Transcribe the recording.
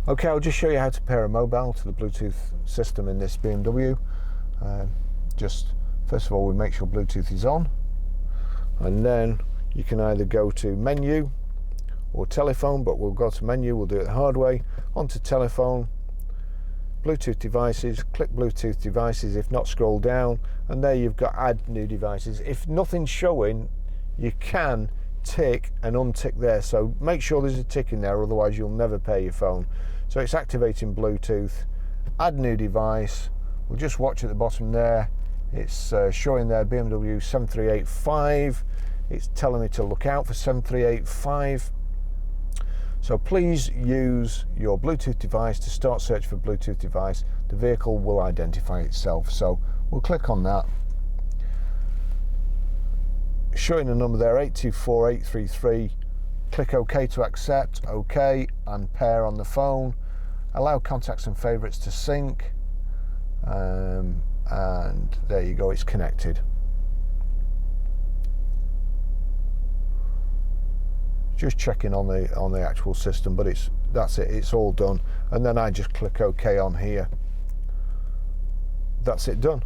Okay, I'll just show you how to pair a mobile to the Bluetooth system in this BMW. Just first of all, we make sure Bluetooth is on, and then you can either go to menu or telephone, but we'll go to menu, we'll do it the hard way, onto telephone, Bluetooth devices, click Bluetooth devices, if not scroll down, and there you've got add new devices. If nothing's showing, you can tick and untick there, so make sure there's a tick in there, otherwise you'll never pair your phone. So it's activating Bluetooth, add new device, we'll just watch at the bottom there, it's showing there BMW 7385, it's telling me to look out for 7385. So please use your Bluetooth device to start search for Bluetooth device. The vehicle will identify itself. So we'll click on that. Showing the number there, 824833. Click OK to accept, OK, and pair on the phone. Allow contacts and favourites to sync. And there you go, it's connected. Just checking on the actual system, but that's it, it's all done. And then I just click OK on here. That's it done.